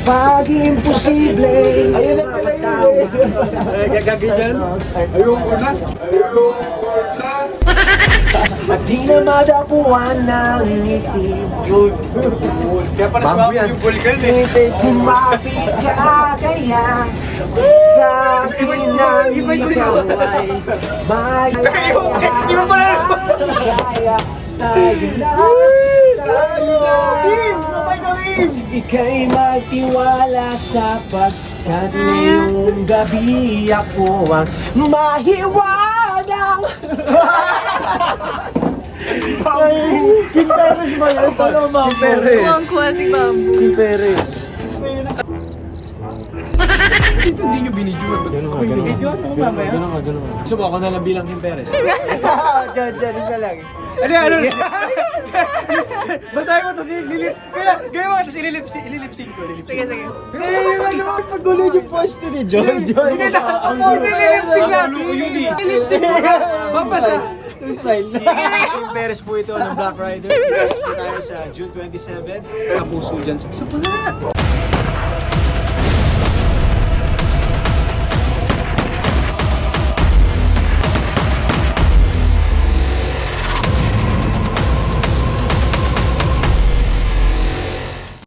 Pag imposible. Ayun na pala yun. Gagaganyan. Ayoko na. At di na madapuan ng ngiti. Kaya pala Bago sumama yan. yung vulkan eh. Ibig kumapit ka kaya sa akin ang ikaw ay Iba pala. kaya tayo na. Ika'y magtiwala sapagkat ngayong gabi ako ang mahiwagang. Kim Perez ba yan? Talo, Ma'am Perez. Kuwang-kuwa si Bamboo. Kim Perez. Dito hindi nyo binidyoan. Binidyoan mo mamaya. Ganun. Gusto mo ako na lang bilang Kim Perez? Diyan, isa lang. Ano? Basahin mo ito si Lilip. Gaya mo ito si ililipsing ko. Sige, sige. Paggulo yung posto ni John. Hindi lilipsing lang. Lilipsing mo. Mapasa. Smile. Kim Perez po ito ng Black Rider. Tapos po tayo sa June 27. Sa puso dyan sa pala.